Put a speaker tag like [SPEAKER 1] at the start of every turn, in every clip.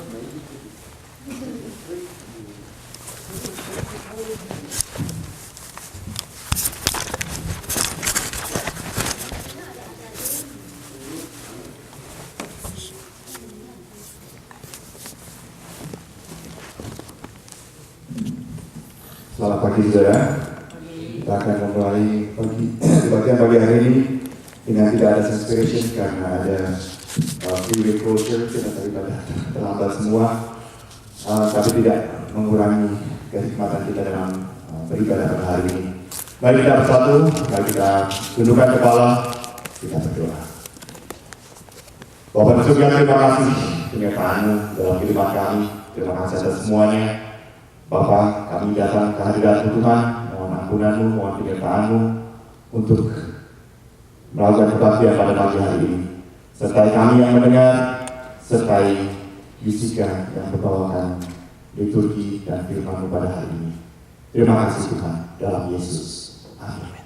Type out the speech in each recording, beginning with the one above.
[SPEAKER 1] Selamat pagi saudara. Kita akan memulai bagian pagi hari ini dengan tidak ada inspiration karena ada video closure. Kita daripada terlambat semua, tapi tidak mengurangi kenikmatan kita dalam beribadah pada hari ini. Mari kita bersatu, mari kita tundukkan kepala, kita berdoa. Bapak di surga, terima kasih penyertaan-Mu dalam kehidupan kami. Terima kasih atas semuanya. Bapa, kami datang ke hadirat Tuhan, mohon ampunan-Mu, mohon penyertaan-Mu untuk melakukan kebaktian pada pagi hari ini. Sertai kami yang mendengar, sertai Yusika yang membawakan liturgi dan firman-Mu pada hari ini. Terima kasih Tuhan, dalam Yesus. Amin.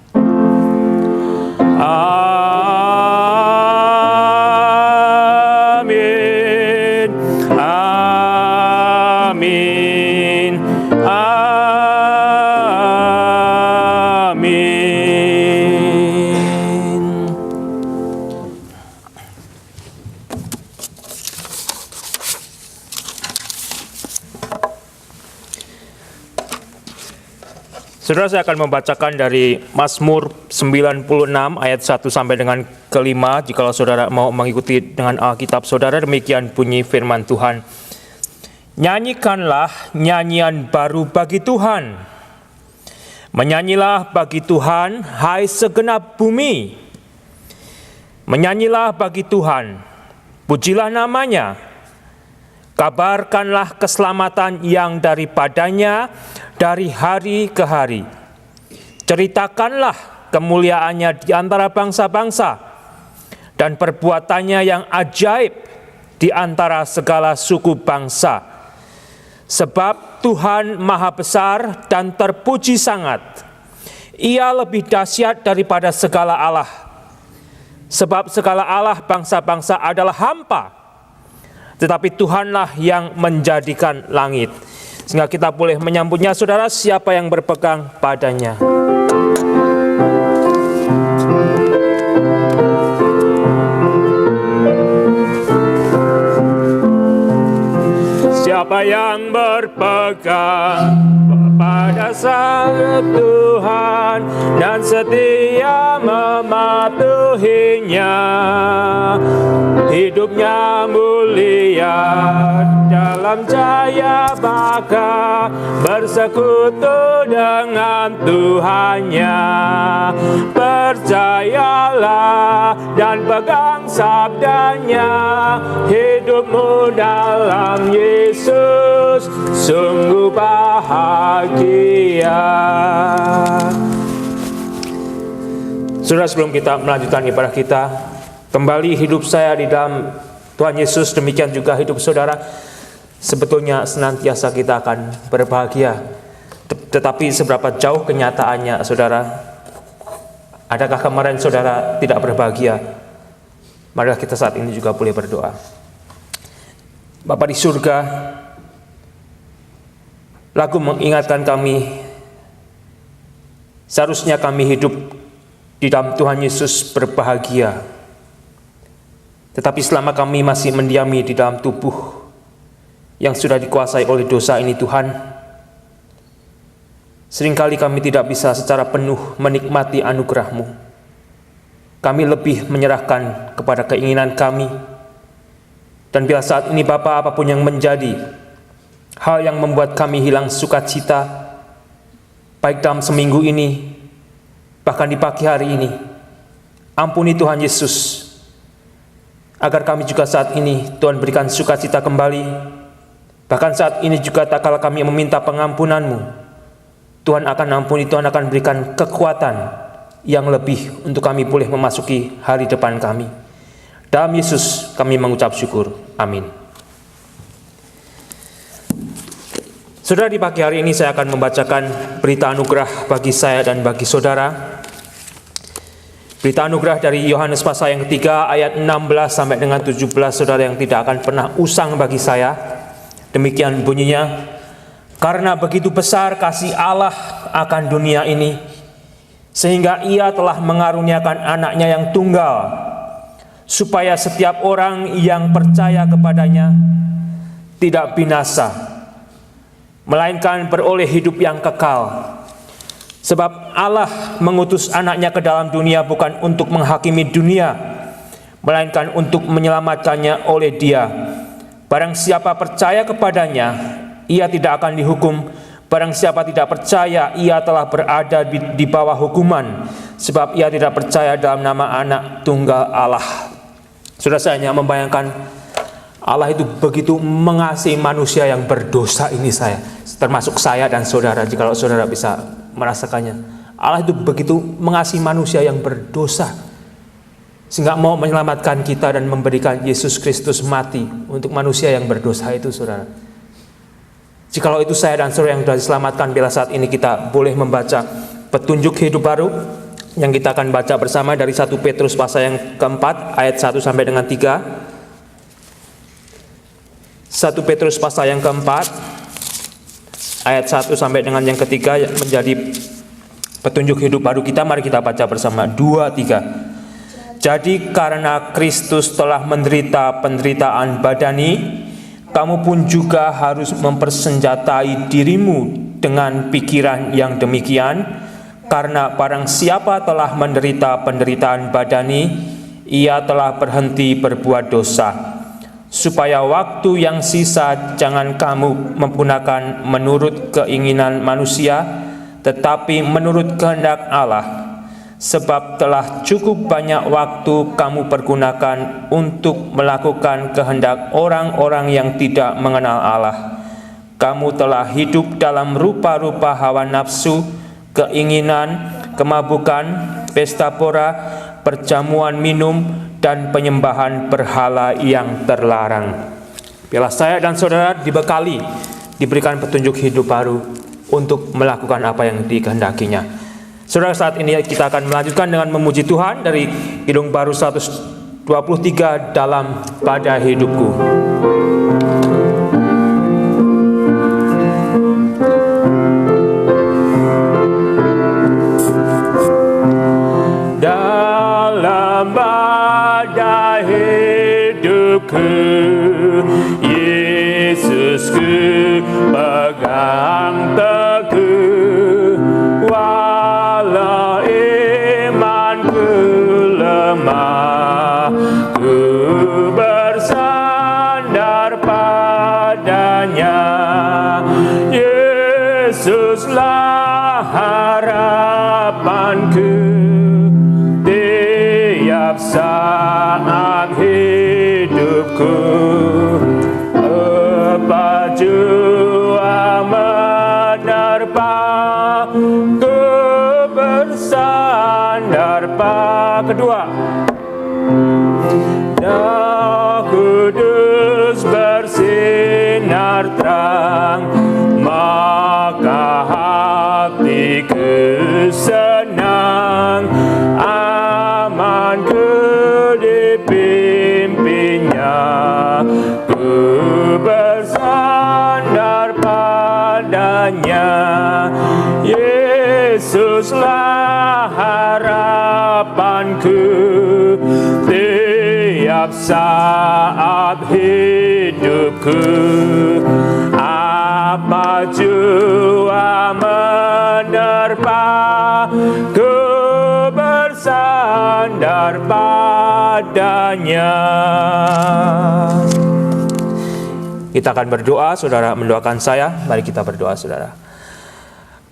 [SPEAKER 2] Saudara, saya akan membacakan dari Mazmur 96 ayat 1 sampai dengan ke-5. Jikalau saudara mau mengikuti dengan Alkitab saudara, demikian bunyi firman Tuhan. Nyanyikanlah nyanyian baru bagi Tuhan. Menyanyilah bagi Tuhan, hai segenap bumi. Menyanyilah bagi Tuhan, pujilah namanya. Kabarkanlah keselamatan yang daripadanya dari hari ke hari. Ceritakanlah kemuliaannya di antara bangsa-bangsa dan perbuatannya yang ajaib di antara segala suku bangsa. Sebab Tuhan maha besar dan terpuji sangat. Ia lebih dahsyat daripada segala Allah. Sebab segala Allah bangsa-bangsa adalah hampa, tetapi Tuhanlah yang menjadikan langit. Sehingga kita boleh menyambutnya, saudara, siapa yang berpegang padanya. Siapa yang berpegang pada Sang Tuhan dan setia mematuhinya, hidupnya mulia dalam jaya baka, bersekutu dengan Tuhannya. Percayalah dan pegang sabdanya, hidupmu dalam Yesus sungguh bahagia. Saudara, sebelum kita melanjutkan ibadah kita, kembali hidup saya di dalam Tuhan Yesus, demikian juga hidup saudara. Sebetulnya senantiasa kita akan berbahagia. Tetapi seberapa jauh kenyataannya, saudara? Adakah kemarin saudara tidak berbahagia? Marilah kita saat ini juga boleh berdoa. Bapa di surga, lagu mengingatkan kami, seharusnya kami hidup di dalam Tuhan Yesus berbahagia. Tetapi selama kami masih mendiami di dalam tubuh yang sudah dikuasai oleh dosa ini, Tuhan, seringkali kami tidak bisa secara penuh menikmati anugerah-Mu. Kami lebih menyerahkan kepada keinginan kami. Dan bila saat ini Bapa, apapun yang menjadi hal yang membuat kami hilang sukacita, baik dalam seminggu ini, bahkan di pagi hari ini, ampuni Tuhan Yesus, agar kami juga saat ini Tuhan berikan sukacita kembali. Bahkan saat ini juga tak kala kami meminta pengampunan-Mu, Tuhan akan ampuni, Tuhan akan berikan kekuatan yang lebih untuk kami boleh memasuki hari depan kami. Dalam Yesus kami mengucap syukur. Amin. Saudara, di pagi hari ini saya akan membacakan berita anugerah bagi saya dan bagi saudara. Berita anugerah dari Yohanes pasal yang ketiga ayat 16 sampai dengan 17, saudara, yang tidak akan pernah usang bagi saya. Demikian bunyinya, karena begitu besar kasih Allah akan dunia ini, sehingga Ia telah mengaruniakan anaknya yang tunggal, supaya setiap orang yang percaya kepadanya tidak binasa, melainkan beroleh hidup yang kekal. Sebab Allah mengutus anaknya ke dalam dunia bukan untuk menghakimi dunia, melainkan untuk menyelamatkannya oleh Dia. Barang siapa percaya kepadanya, ia tidak akan dihukum. Barang siapa tidak percaya, ia telah berada di bawah hukuman, sebab ia tidak percaya dalam nama anak tunggal Allah. Saudara, saya hanya membayangkan Allah itu begitu mengasihi manusia yang berdosa ini, saya termasuk saya dan saudara, jika saudara bisa merasakannya. Allah itu begitu mengasihi manusia yang berdosa, sehingga mau menyelamatkan kita dan memberikan Yesus Kristus mati untuk manusia yang berdosa itu, saudara. Jikalau itu saya dan saudara yang sudah diselamatkan, bila saat ini kita boleh membaca petunjuk hidup baru yang kita akan baca bersama dari 1 Petrus pasal yang keempat ayat 1 sampai dengan 3. 1 Petrus pasal yang keempat ayat 1 sampai dengan yang ketiga menjadi petunjuk hidup baru kita. Mari kita baca bersama. 2, 3. Jadi karena Kristus telah menderita penderitaan badani, kamu pun juga harus mempersenjatai dirimu dengan pikiran yang demikian. Karena barang siapa telah menderita penderitaan badani, ia telah berhenti berbuat dosa. Supaya waktu yang sisa jangan kamu menggunakan menurut keinginan manusia, tetapi menurut kehendak Allah. Sebab telah cukup banyak waktu kamu pergunakan untuk melakukan kehendak orang-orang yang tidak mengenal Allah. Kamu telah hidup dalam rupa-rupa hawa nafsu, keinginan, kemabukan, pesta pora, perjamuan minum, dan penyembahan berhala yang terlarang. Biarlah saya dan saudara diberikan petunjuk hidup baru untuk melakukan apa yang dikehendakinya. Saudara, saat ini kita akan melanjutkan dengan memuji Tuhan dari Kidung Baru 123, dalam pada hidupku. Dalam pada hidupku, Yesusku pegang teguh. Walau imanku lemah, ku bersandar padanya. Yesuslah harapanku tiap saat hidupku. Apa jua menerpa, ku bersandar pada. Kedua, Roh Kudus bersinar terang, maka hatiku senang. Amanku dipimpinnya, ku bersandar padanya. Yesuslah harapanku tiap saat hidupku. Apa jua menerpa, ku bersandar padanya. Kita akan berdoa, saudara mendoakan saya. Mari kita berdoa, saudara.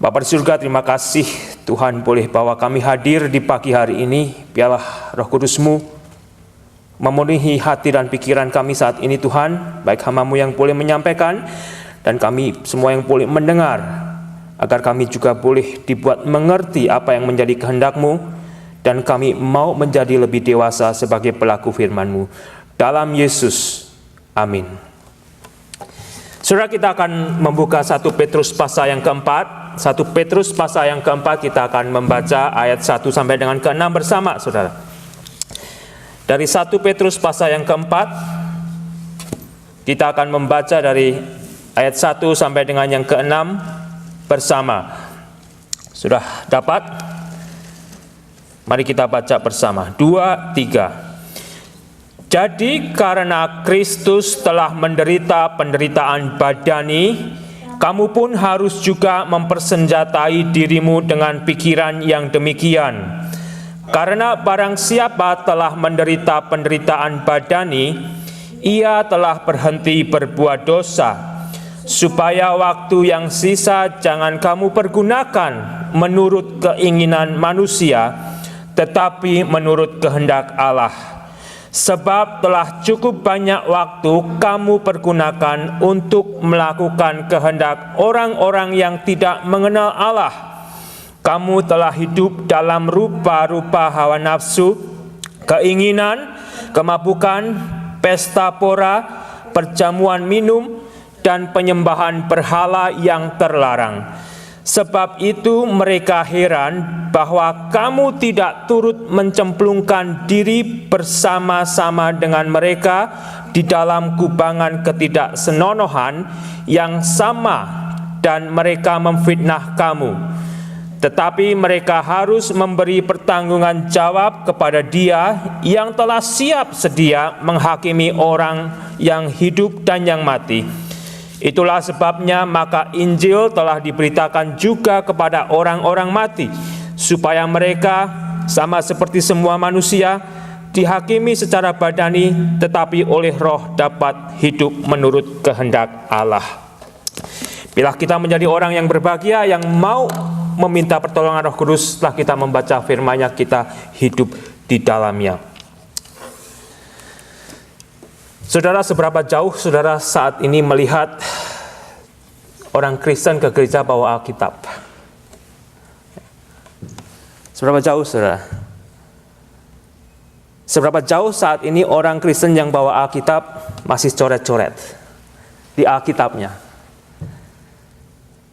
[SPEAKER 2] Bapa di surga, terima kasih Tuhan boleh bawa kami hadir di pagi hari ini. Biarlah Roh Kudus-Mu memenuhi hati dan pikiran kami saat ini, Tuhan. Baik hamba-Mu yang boleh menyampaikan dan kami semua yang boleh mendengar, agar kami juga boleh dibuat mengerti apa yang menjadi kehendak-Mu, dan kami mau menjadi lebih dewasa sebagai pelaku firman-Mu. Dalam Yesus, amin. Saudara, kita akan membuka 1 Petrus pasal yang keempat. 1 Petrus pasal yang keempat, kita akan membaca ayat 1 sampai dengan ke-6 bersama, saudara. Dari 1 Petrus pasal yang keempat, kita akan membaca dari ayat 1 sampai dengan yang ke-6 bersama. Sudah dapat? Mari kita baca bersama. 2, 3. Jadi karena Kristus telah menderita penderitaan badani, kamu pun harus juga mempersenjatai dirimu dengan pikiran yang demikian. Karena barang siapa telah menderita penderitaan badani, ia telah berhenti berbuat dosa, supaya waktu yang sisa jangan kamu pergunakan menurut keinginan manusia, tetapi menurut kehendak Allah. Sebab telah cukup banyak waktu kamu pergunakan untuk melakukan kehendak orang-orang yang tidak mengenal Allah. Kamu telah hidup dalam rupa-rupa hawa nafsu, keinginan, kemabukan, pesta pora, perjamuan minum, dan penyembahan berhala yang terlarang. Sebab itu mereka heran bahwa kamu tidak turut mencemplungkan diri bersama-sama dengan mereka di dalam kubangan ketidaksenonohan yang sama, dan mereka memfitnah kamu. Tetapi mereka harus memberi pertanggungan jawab kepada Dia yang telah siap sedia menghakimi orang yang hidup dan yang mati. Itulah sebabnya maka Injil telah diberitakan juga kepada orang-orang mati, supaya mereka sama seperti semua manusia dihakimi secara badani, tetapi oleh Roh dapat hidup menurut kehendak Allah. Bila kita menjadi orang yang berbahagia, yang mau meminta pertolongan Roh Kudus, setelah kita membaca firman-Nya, kita hidup di dalamnya. Saudara, seberapa jauh saudara saat ini melihat orang Kristen ke gereja bawa Alkitab? Seberapa jauh saudara? Seberapa jauh saat ini orang Kristen yang bawa Alkitab masih coret-coret di Alkitabnya?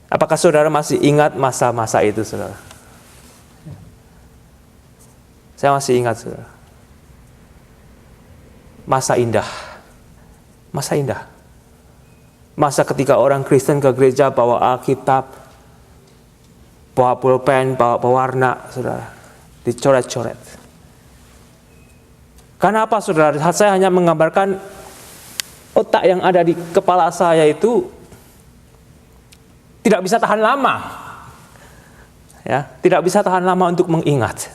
[SPEAKER 2] Apakah saudara masih ingat masa-masa itu saudara? Saya masih ingat saudara. Masa indah. Masa indah. Masa ketika orang Kristen ke gereja bawa Alkitab, bawa pulpen, bawa pewarna, saudara, dicoret-coret. Karena apa saudara? Saya hanya menggambarkan otak yang ada di kepala saya itu tidak bisa tahan lama. Ya, tidak bisa tahan lama untuk mengingat.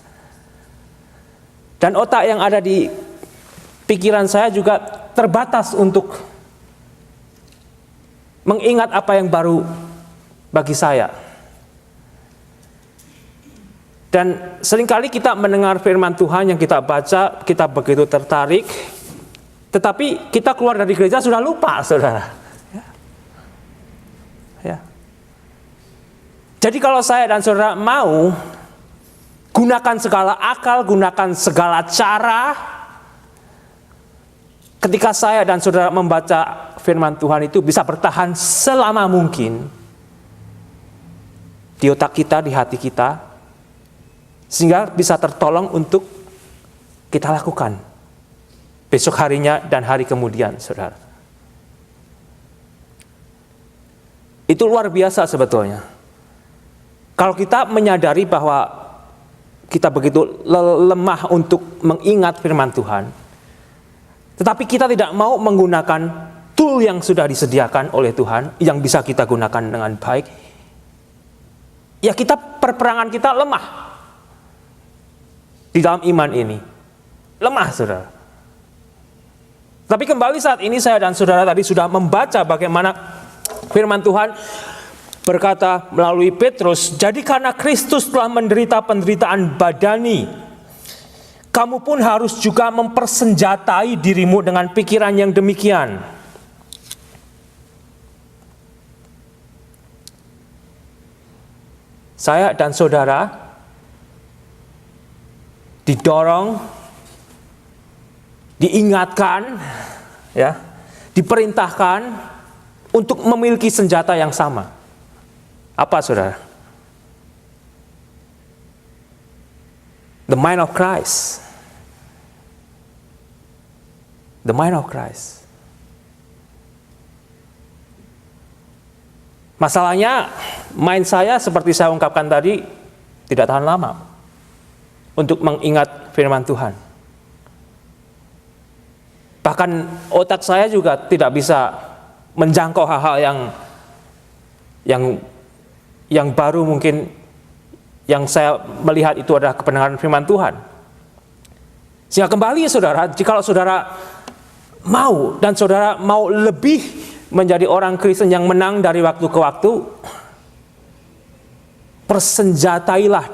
[SPEAKER 2] Dan otak yang ada di pikiran saya juga terbatas untuk mengingat apa yang baru bagi saya. Dan seringkali kita mendengar firman Tuhan yang kita baca, kita begitu tertarik, tetapi kita keluar dari gereja sudah lupa, saudara. Ya. Jadi kalau saya dan saudara mau gunakan segala akal, gunakan segala cara, ketika saya dan saudara membaca firman Tuhan itu bisa bertahan selama mungkin di otak kita, di hati kita, sehingga bisa tertolong untuk kita lakukan besok harinya dan hari kemudian, saudara. Itu luar biasa sebetulnya. Kalau kita menyadari bahwa kita begitu lemah untuk mengingat firman Tuhan, tetapi kita tidak mau menggunakan tool yang sudah disediakan oleh Tuhan, yang bisa kita gunakan dengan baik, ya peperangan kita lemah di dalam iman ini. Lemah, saudara. Tapi kembali saat ini saya dan saudara tadi sudah membaca bagaimana firman Tuhan berkata melalui Petrus, jadi karena Kristus telah menderita penderitaan badani, kamu pun harus juga mempersenjatai dirimu dengan pikiran yang demikian. Saya dan saudara didorong, diingatkan, ya, diperintahkan untuk memiliki senjata yang sama. Apa saudara? The mind of Christ. The mind of Christ. Masalahnya, mind saya seperti saya ungkapkan tadi, tidak tahan lama untuk mengingat firman Tuhan. Bahkan otak saya juga tidak bisa menjangkau hal-hal yang baru mungkin yang saya melihat itu adalah kebenaran firman Tuhan. Sehingga kembali saudara, jikalau saudara mau dan saudara mau lebih menjadi orang Kristen yang menang dari waktu ke waktu, persenjatailah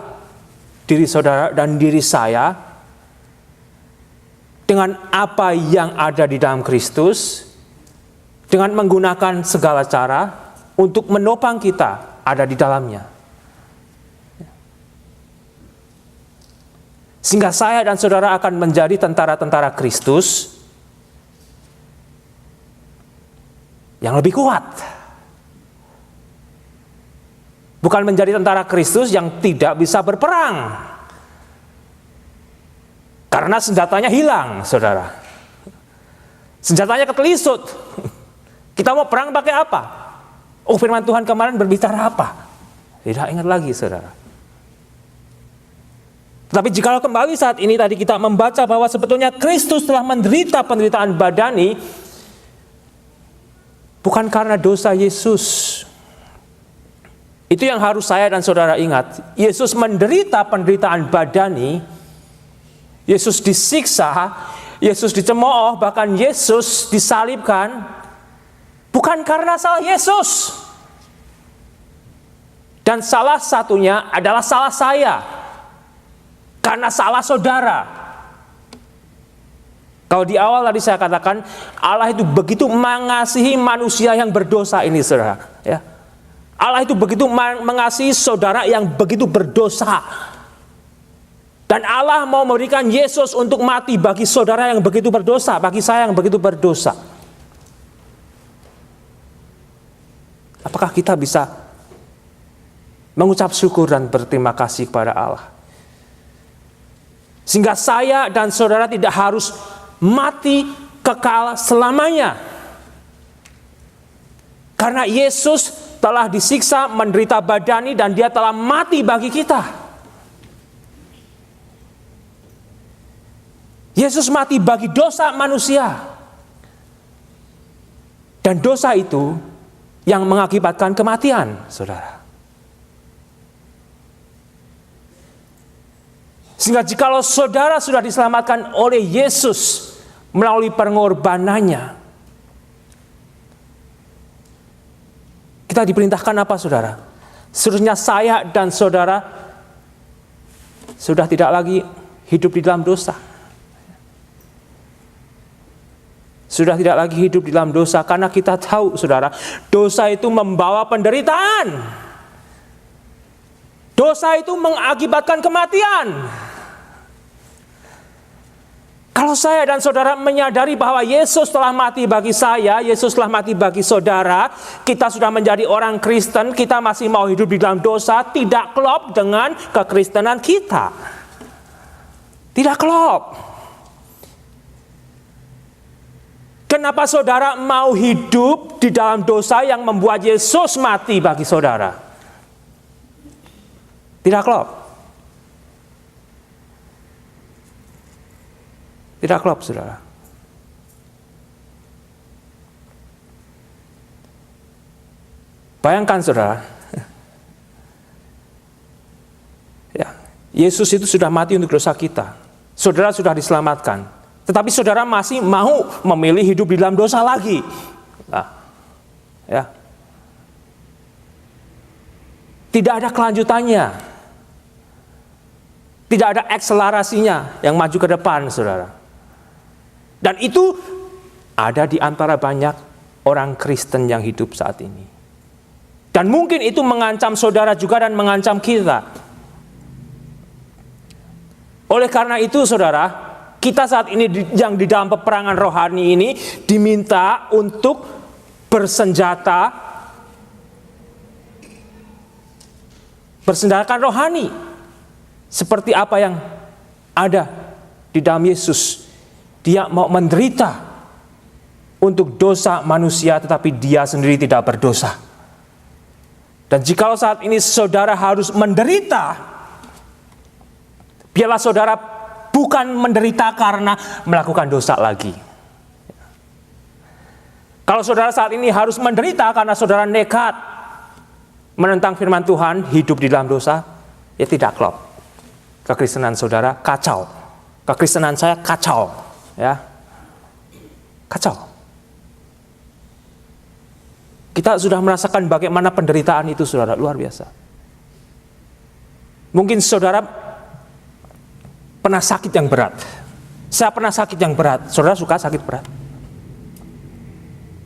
[SPEAKER 2] diri saudara dan diri saya dengan apa yang ada di dalam Kristus, dengan menggunakan segala cara untuk menopang kita ada di dalamnya. Sehingga saya dan saudara akan menjadi tentara-tentara Kristus yang lebih kuat. Bukan menjadi tentara Kristus yang tidak bisa berperang. Karena senjatanya hilang, saudara. Senjatanya ketelisut. Kita mau perang pakai apa? Oh, firman Tuhan kemarin berbicara apa? Tidak ingat lagi, saudara. Tapi jikalau kembali saat ini tadi kita membaca bahwa sebetulnya Kristus telah menderita penderitaan badani, bukan karena dosa Yesus. Itu yang harus saya dan saudara ingat. Yesus menderita penderitaan badani, Yesus disiksa, Yesus dicemooh, bahkan Yesus disalibkan, bukan karena salah Yesus. Dan salah satunya adalah salah saya, karena salah saudara. Kalau di awal tadi saya katakan, Allah itu begitu mengasihi manusia yang berdosa ini, saudara. Ya. Allah itu begitu mengasihi saudara yang begitu berdosa. Dan Allah mau memberikan Yesus untuk mati bagi saudara yang begitu berdosa, bagi saya yang begitu berdosa. Apakah kita bisa mengucap syukur dan berterima kasih kepada Allah? Sehingga saya dan saudara tidak harus mati kekal selamanya. Karena Yesus telah disiksa, menderita badani, dan dia telah mati bagi kita. Yesus mati bagi dosa manusia. Dan dosa itu yang mengakibatkan kematian, saudara. Sehingga jikalau saudara sudah diselamatkan oleh Yesus melalui pengorbanannya, kita diperintahkan apa, saudara? Seharusnya saya dan saudara sudah tidak lagi hidup di dalam dosa. Sudah tidak lagi hidup di dalam dosa, karena kita tahu, saudara, dosa itu membawa penderitaan. Dosa itu mengakibatkan kematian. Kalau saya dan saudara menyadari bahwa Yesus telah mati bagi saya, Yesus telah mati bagi saudara, kita sudah menjadi orang Kristen, kita masih mau hidup di dalam dosa, tidak klop dengan kekristenan kita. Tidak klop. Kenapa saudara mau hidup di dalam dosa yang membuat Yesus mati bagi saudara? Tidak klop. Tidak klop, saudara. Bayangkan, saudara. Ya, Yesus itu sudah mati untuk dosa kita. Saudara sudah diselamatkan. Tetapi saudara masih mau memilih hidup di dalam dosa lagi. Nah, ya. Tidak ada kelanjutannya. Tidak ada akselerasinya yang maju ke depan, saudara. Dan itu ada di antara banyak orang Kristen yang hidup saat ini. Dan mungkin itu mengancam saudara juga dan mengancam kita. Oleh karena itu, saudara, kita saat ini yang di dalam peperangan rohani ini diminta untuk bersenjatakan rohani. Seperti apa yang ada di dalam Yesus. Dia mau menderita untuk dosa manusia, tetapi dia sendiri tidak berdosa. Dan jikalau saat ini saudara harus menderita, biarlah saudara bukan menderita karena melakukan dosa lagi. Kalau saudara saat ini harus menderita karena saudara nekat menentang firman Tuhan, hidup di dalam dosa, ya tidak klop. Kekristenan saudara kacau. Kekristenan saya kacau. Ya. Kacau. Kita sudah merasakan bagaimana penderitaan itu, saudara, luar biasa. Mungkin saudara pernah sakit yang berat. Saya pernah sakit yang berat. Saudara suka sakit berat?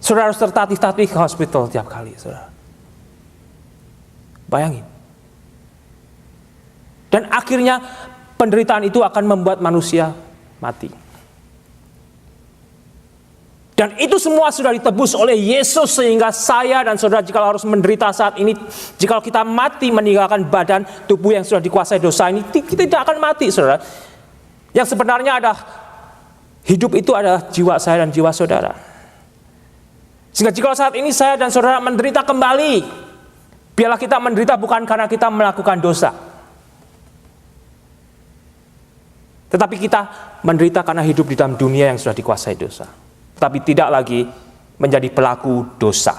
[SPEAKER 2] Saudara harus tertatih-tatih ke hospital tiap kali, saudara. Bayangin. Dan akhirnya penderitaan itu akan membuat manusia mati. Dan itu semua sudah ditebus oleh Yesus, sehingga saya dan saudara jika harus menderita saat ini, jika kita mati meninggalkan badan tubuh yang sudah dikuasai dosa ini, kita tidak akan mati, saudara. Yang sebenarnya ada hidup itu adalah jiwa saya dan jiwa saudara. Sehingga jika saat ini saya dan saudara menderita kembali, biarlah kita menderita bukan karena kita melakukan dosa, tetapi kita menderita karena hidup di dalam dunia yang sudah dikuasai dosa, tapi tidak lagi menjadi pelaku dosa.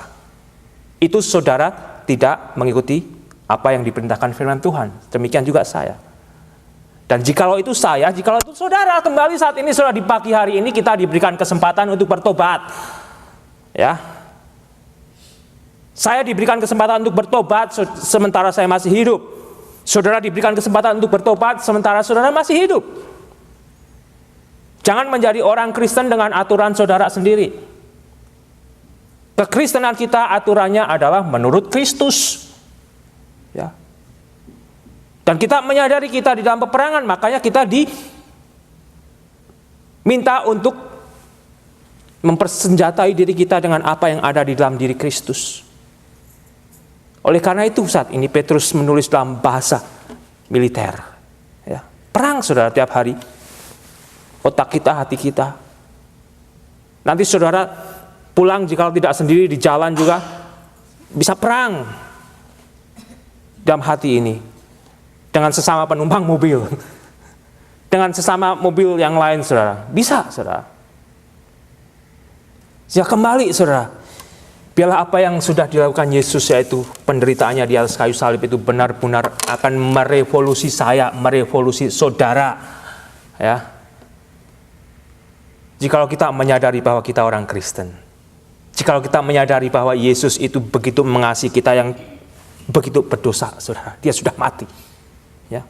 [SPEAKER 2] Itu saudara tidak mengikuti apa yang diperintahkan firman Tuhan. Demikian juga saya. Dan jikalau itu saya, jikalau itu saudara, kembali saat ini saudara, di pagi hari ini kita diberikan kesempatan untuk bertobat. Ya. Saya diberikan kesempatan untuk bertobat sementara saya masih hidup. Saudara diberikan kesempatan untuk bertobat sementara saudara masih hidup. Jangan menjadi orang Kristen dengan aturan saudara sendiri. Kekristenan kita aturannya adalah menurut Kristus. Ya. Dan kita menyadari kita di dalam peperangan, makanya kita diminta untuk mempersenjatai diri kita dengan apa yang ada di dalam diri Kristus. Oleh karena itu saat ini Petrus menulis dalam bahasa militer. Ya. Perang saudara tiap hari. Otak kita, hati kita. Nanti saudara pulang jika tidak sendiri di jalan juga bisa perang dalam hati ini dengan sesama penumpang mobil, dengan sesama mobil yang lain, saudara. Bisa, saudara. Ya kembali, saudara. Biarlah apa yang sudah dilakukan Yesus, yaitu penderitaannya di atas kayu salib itu benar-benar akan merevolusi saya, merevolusi saudara. Ya. Jikalau kita menyadari bahwa kita orang Kristen, jikalau kita menyadari bahwa Yesus itu begitu mengasihi kita yang begitu berdosa, saudara, dia sudah mati. Ya.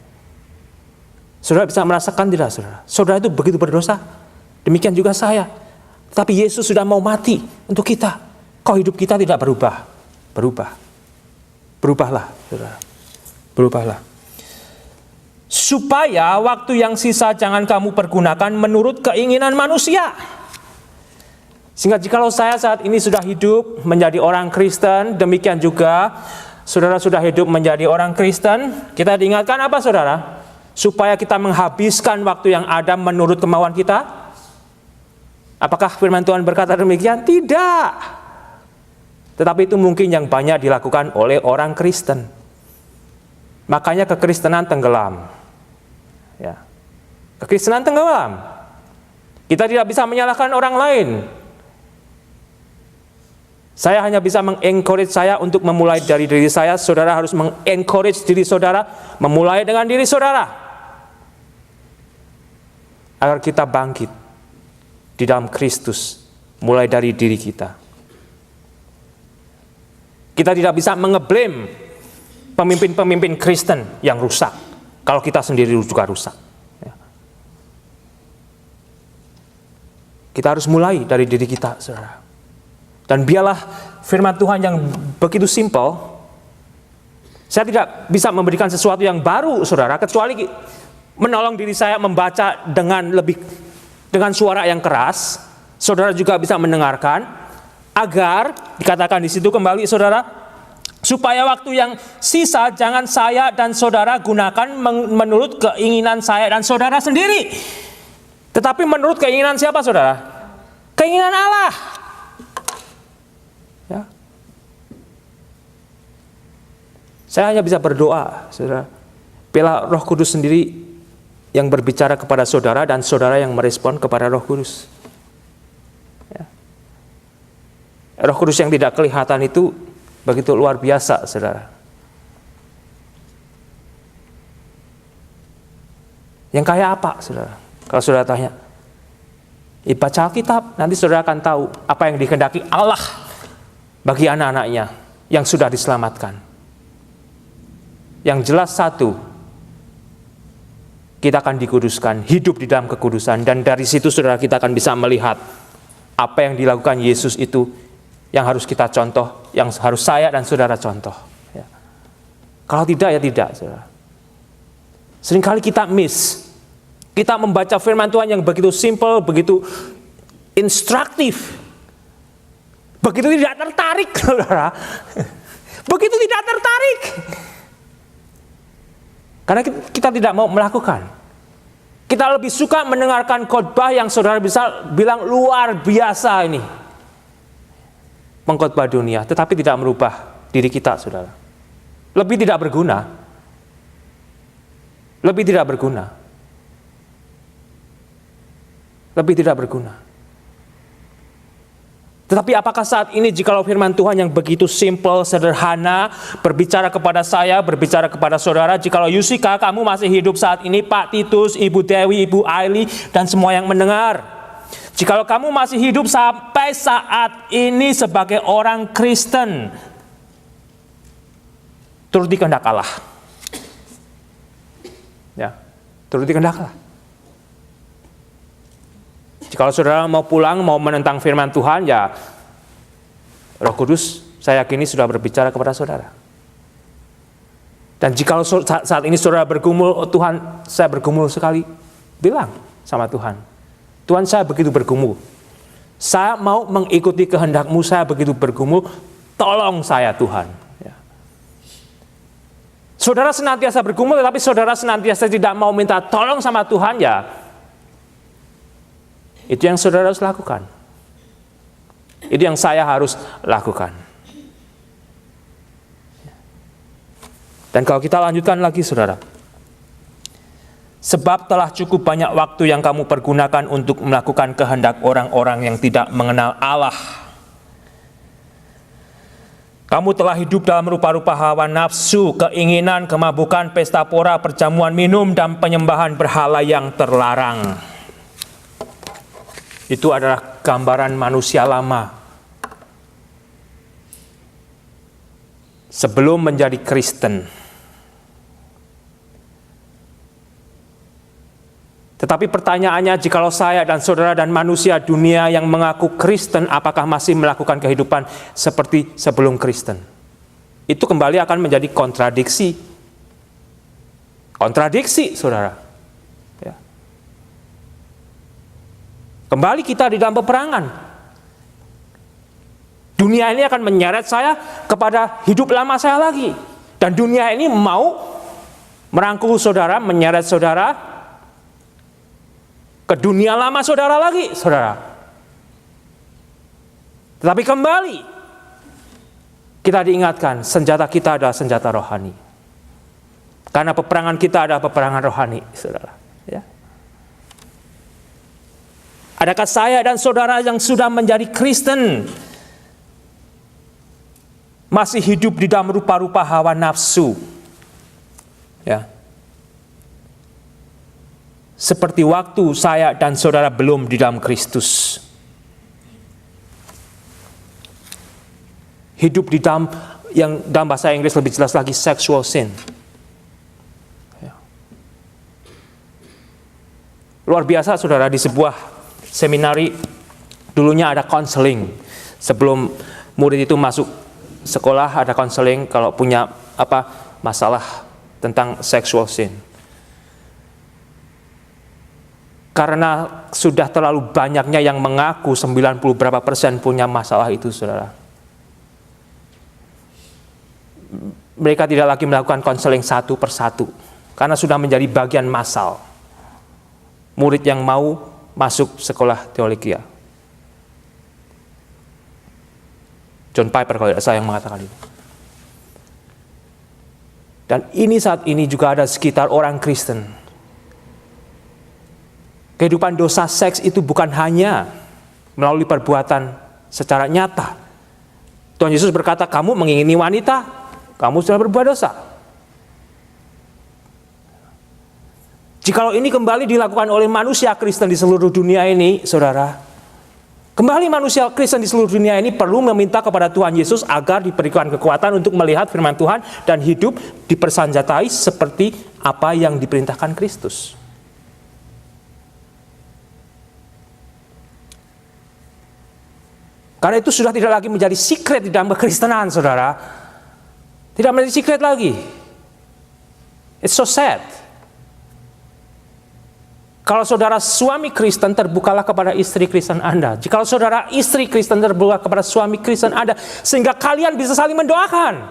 [SPEAKER 2] Saudara bisa merasakan tidak, saudara? Saudara itu begitu berdosa, demikian juga saya. Tapi Yesus sudah mau mati untuk kita. Kok hidup kita tidak berubah? Berubahlah, saudara. Berubahlah. Supaya waktu yang sisa jangan kamu pergunakan menurut keinginan manusia. Sehingga jikalau saya saat ini sudah hidup menjadi orang Kristen, demikian juga saudara sudah hidup menjadi orang Kristen, kita diingatkan apa, saudara? Supaya kita menghabiskan waktu yang ada menurut kemauan kita. Apakah firman Tuhan berkata demikian? Tidak. Tetapi itu mungkin yang banyak dilakukan oleh orang Kristen. Makanya kekristenan tenggelam. Ya. Kekristenan tenggelam. Kita tidak bisa menyalahkan orang lain. Saya hanya bisa mengencourage saya untuk memulai dari diri saya. Saudara harus mengencourage diri saudara, memulai dengan diri saudara. Agar kita bangkit di dalam Kristus, mulai dari diri kita. Kita tidak bisa mengeblame pemimpin-pemimpin Kristen yang rusak, kalau kita sendiri juga rusak. Ya. Kita harus mulai dari diri kita, saudara. Dan biarlah firman Tuhan yang begitu simpel. Saya tidak bisa memberikan sesuatu yang baru, saudara, kecuali menolong diri saya membaca dengan suara yang keras. Saudara juga bisa mendengarkan, agar dikatakan di situ kembali, saudara, supaya waktu yang sisa jangan saya dan saudara gunakan menurut keinginan saya dan saudara sendiri, tetapi menurut keinginan siapa, saudara? Keinginan Allah. Ya. Saya hanya bisa berdoa, saudara. Biarlah Roh Kudus sendiri yang berbicara kepada saudara dan saudara yang merespon kepada Roh Kudus. Ya. Roh Kudus yang tidak kelihatan itu begitu luar biasa, saudara. Yang kayak apa, saudara? Kalau saudara tanya, baca Alkitab, nanti saudara akan tahu apa yang dikehendaki Allah bagi anak-anaknya yang sudah diselamatkan. Yang jelas satu, kita akan dikuduskan, hidup di dalam kekudusan, dan dari situ saudara kita akan bisa melihat apa yang dilakukan Yesus itu yang harus kita contoh, yang harus saya dan saudara contoh. Ya. Kalau tidak, ya tidak, saudara. Seringkali kita miss. Kita membaca firman Tuhan yang begitu simple, begitu instruktif, begitu tidak tertarik, saudara. Begitu tidak tertarik. Karena kita tidak mau melakukan. Kita lebih suka mendengarkan khotbah yang saudara bisa bilang luar biasa ini. Pengkhotbah dunia, tetapi tidak merubah diri kita, saudara. Lebih tidak berguna. Lebih tidak berguna. Lebih tidak berguna. Tetapi apakah saat ini jikalau firman Tuhan yang begitu simple, sederhana, berbicara kepada saya, berbicara kepada saudara, jikalau Yusika kamu masih hidup saat ini, Pak Titus, Ibu Dewi, Ibu Aili, dan semua yang mendengar. Jikalau kamu masih hidup sampai saat ini sebagai orang Kristen, turuti kehendak Allah. Ya, turuti kehendak Allah. Jikalau saudara mau pulang, mau menentang firman Tuhan, ya Roh Kudus saya yakini sudah berbicara kepada saudara. Dan jikalau saat ini saudara bergumul, oh Tuhan saya bergumul sekali, bilang sama Tuhan, Tuhan saya begitu bergumul, saya mau mengikuti kehendak-Mu, saya begitu bergumul, tolong saya Tuhan. Ya. Saudara senantiasa bergumul, tetapi saudara senantiasa tidak mau minta tolong sama Tuhan, ya itu yang saudara harus lakukan. Itu yang saya harus lakukan. Dan kalau kita lanjutkan lagi, saudara. Sebab telah cukup banyak waktu yang kamu pergunakan untuk melakukan kehendak orang-orang yang tidak mengenal Allah. Kamu telah hidup dalam rupa-rupa hawa nafsu, keinginan, kemabukan, pesta pora, perjamuan minum, dan penyembahan berhala yang terlarang. Itu adalah gambaran manusia lama sebelum menjadi Kristen. Tetapi pertanyaannya, jikalau saya dan saudara dan manusia dunia yang mengaku Kristen, apakah masih melakukan kehidupan seperti sebelum Kristen? Itu kembali akan menjadi kontradiksi. Kontradiksi, saudara. Kembali kita di dalam peperangan. Dunia ini akan menyeret saya kepada hidup lama saya lagi. Dan dunia ini mau merangkul saudara, menyeret saudara ke dunia lama saudara lagi, saudara. Tetapi kembali kita diingatkan, senjata kita adalah senjata rohani. Karena peperangan kita adalah peperangan rohani, saudara. Ya. Adakah saya dan saudara yang sudah menjadi Kristen masih hidup di dalam rupa-rupa hawa nafsu? Ya. Seperti waktu saya dan saudara belum di dalam Kristus. Hidup di dalam, yang dalam bahasa Inggris lebih jelas lagi, sexual sin. Ya. Luar biasa, saudara, di sebuah seminari dulunya ada konseling. Sebelum murid itu masuk sekolah ada konseling kalau punya masalah tentang sexual sin. Karena sudah terlalu banyaknya yang mengaku 90 berapa persen punya masalah itu, saudara. Mereka tidak lagi melakukan konseling satu persatu karena sudah menjadi bagian massal. Murid yang mau masuk sekolah teologi. John Piper kalau tidak salah yang mengatakan itu. Dan ini saat ini juga ada sekitar orang Kristen. Kehidupan dosa seks itu bukan hanya melalui perbuatan secara nyata. Tuhan Yesus berkata, kamu mengingini wanita, kamu sudah berbuat dosa. Jikalau ini kembali dilakukan oleh manusia Kristen di seluruh dunia ini, saudara, kembali manusia Kristen di seluruh dunia ini perlu meminta kepada Tuhan Yesus agar diberikan kekuatan untuk melihat firman Tuhan dan hidup dipersenjatai seperti apa yang diperintahkan Kristus. Karena itu sudah tidak lagi menjadi secret di dalam kekristenan, saudara. Tidak menjadi secret lagi. It's so sad. Kalau saudara suami Kristen, terbukalah kepada istri Kristen Anda. Jika saudara istri Kristen, terbuka kepada suami Kristen Anda, sehingga kalian bisa saling mendoakan.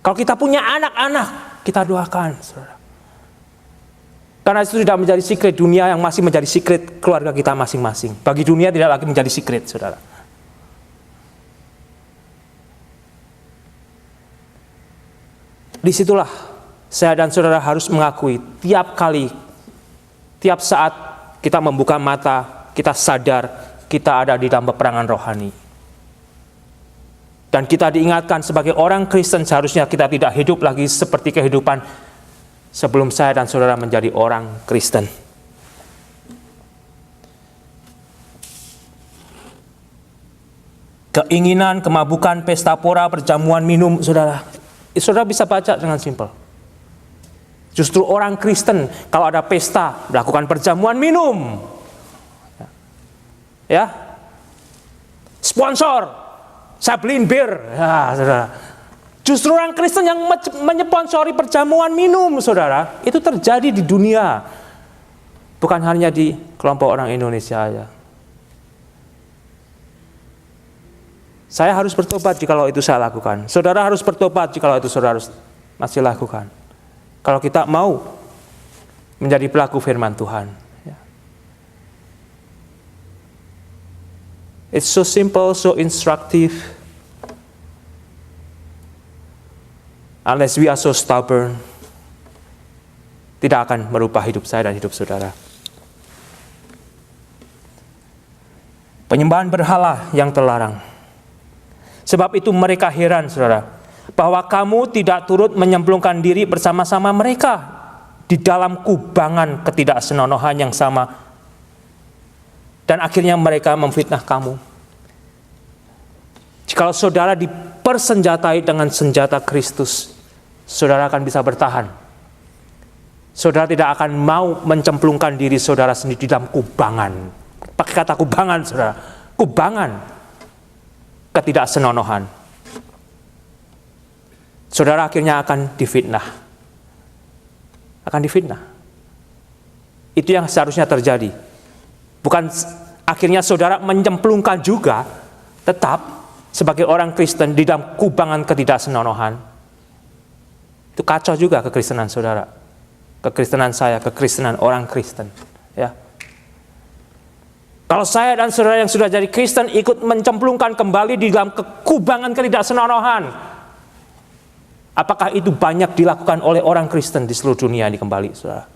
[SPEAKER 2] Kalau kita punya anak-anak, kita doakan, saudara. Karena itu tidak menjadi secret dunia, yang masih menjadi secret keluarga kita masing-masing. Bagi dunia tidak lagi menjadi secret, saudara. Disitulah saya dan saudara harus mengakui tiap kali, tiap saat kita membuka mata, kita sadar kita ada di dalam peperangan rohani. Dan kita diingatkan sebagai orang Kristen seharusnya kita tidak hidup lagi seperti kehidupan sebelum saya dan saudara menjadi orang Kristen. Keinginan, kemabukan, pesta pora, perjamuan, minum, saudara. Saudara bisa baca dengan simpel. Justru orang Kristen kalau ada pesta melakukan perjamuan minum. Ya. Sponsor, saya beliin bir. Ya, saudara. Justru orang Kristen yang menyponsori perjamuan minum, saudara, itu terjadi di dunia. Bukan hanya di kelompok orang Indonesia saja. Saya harus bertobat jikalau itu saya lakukan. Saudara harus bertobat jikalau itu saudara masih lakukan. Kalau kita mau menjadi pelaku firman Tuhan. It's so simple, so instructive. Unless we are so stubborn, tidak akan merubah hidup saya dan hidup saudara. Penyembahan berhala yang terlarang. Sebab itu mereka heran, saudara, bahwa kamu tidak turut menyemplungkan diri bersama-sama mereka di dalam kubangan ketidaksenonohan yang sama. Dan akhirnya mereka memfitnah kamu. Jikalau saudara dipersenjatai dengan senjata Kristus, saudara akan bisa bertahan. Saudara tidak akan mau mencemplungkan diri saudara sendiri di dalam kubangan. Pakai kata kubangan, saudara. Kubangan ketidaksenonohan. Saudara akhirnya akan difitnah. Akan difitnah. Itu yang seharusnya terjadi. Bukan akhirnya saudara mencemplungkan juga, tetap sebagai orang Kristen di dalam kubangan ketidaksenonohan. Itu kacau juga kekristenan saudara. Kekristenan saya, kekristenan orang Kristen. Ya. Kalau saya dan saudara yang sudah jadi Kristen ikut mencemplungkan kembali di dalam kubangan ketidaksenonohan, apakah itu banyak dilakukan oleh orang Kristen di seluruh dunia ini kembali, saudara?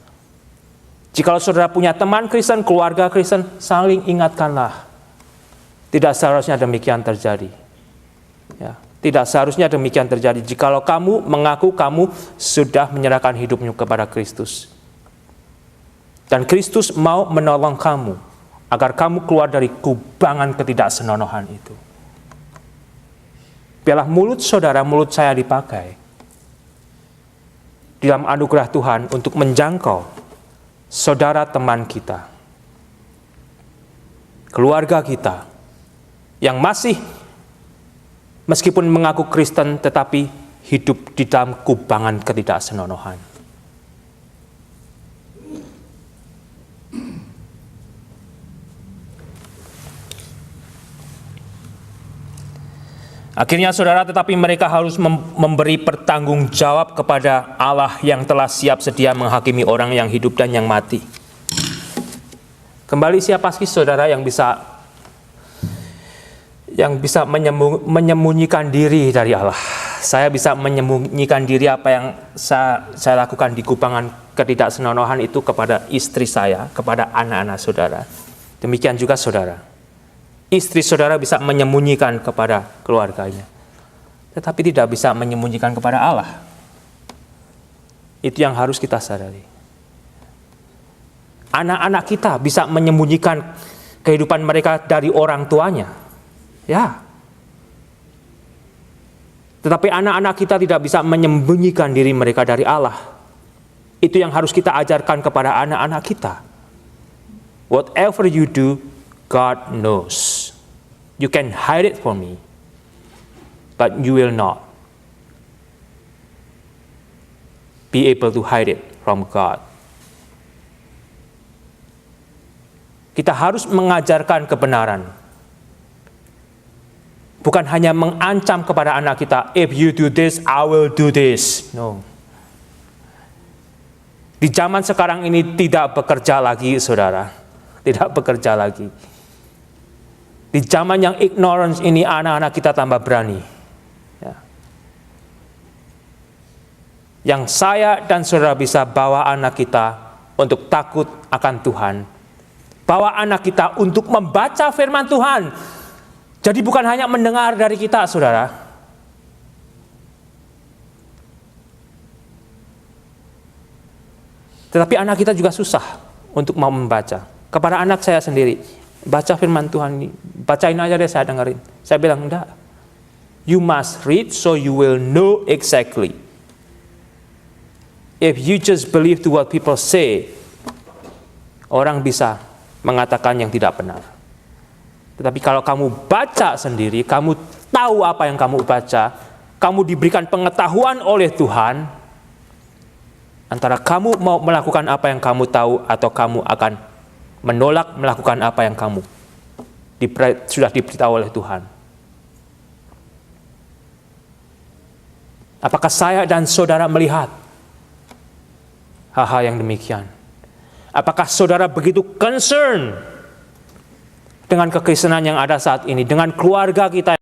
[SPEAKER 2] Jikalau saudara punya teman Kristen, keluarga Kristen, saling ingatkanlah. Tidak seharusnya demikian terjadi. Ya. Tidak seharusnya demikian terjadi jikalau kamu mengaku kamu sudah menyerahkan hidupmu kepada Kristus. Dan Kristus mau menolong kamu agar kamu keluar dari kubangan ketidaksenonohan itu. Biarlah mulut saudara, mulut saya dipakai di dalam anugerah Tuhan untuk menjangkau saudara teman kita, keluarga kita yang masih meskipun mengaku Kristen tetapi hidup di dalam kubangan ketidaksenonohan. Akhirnya saudara, tetapi mereka harus memberi pertanggung jawab kepada Allah yang telah siap sedia menghakimi orang yang hidup dan yang mati. Kembali, siapa sih saudara yang bisa menyembunyikan diri dari Allah? saya bisa menyembunyikan diri apa yang saya lakukan di kubangan ketidaksenonohan itu kepada istri saya, kepada anak-anak saudara. Demikian juga saudara. Istri saudara bisa menyembunyikan kepada keluarganya, tetapi tidak bisa menyembunyikan kepada Allah. Itu yang harus kita sadari. Anak-anak kita bisa menyembunyikan kehidupan mereka dari orang tuanya. Ya. Tetapi anak-anak kita tidak bisa menyembunyikan diri mereka dari Allah. Itu yang harus kita ajarkan kepada anak-anak kita. Whatever you do, God knows. You can hide it from me, but you will not be able to hide it from God. Kita harus mengajarkan kebenaran. Bukan hanya mengancam kepada anak kita, if you do this, I will do this. No. Di zaman sekarang ini tidak bekerja lagi, saudara. Tidak bekerja lagi. Di zaman yang ignorance ini, anak-anak kita tambah berani. Ya. Yang saya dan saudara bisa bawa anak kita untuk takut akan Tuhan. Bawa anak kita untuk membaca firman Tuhan. Jadi bukan hanya mendengar dari kita, saudara. Tetapi anak kita juga susah untuk mau membaca. Kepada anak saya sendiri, baca firman Tuhan ini, bacain aja deh, saya dengerin. Saya bilang, enggak. You must read so you will know exactly. If you just believe to what people say, orang bisa mengatakan yang tidak benar. Tetapi kalau kamu baca sendiri, kamu tahu apa yang kamu baca, kamu diberikan pengetahuan oleh Tuhan, antara kamu mau melakukan apa yang kamu tahu atau kamu akan menolak melakukan apa yang kamu sudah diberitahu oleh Tuhan. Apakah saya dan saudara melihat hal-hal yang demikian? Apakah saudara begitu concern dengan kekristenan yang ada saat ini, dengan keluarga kita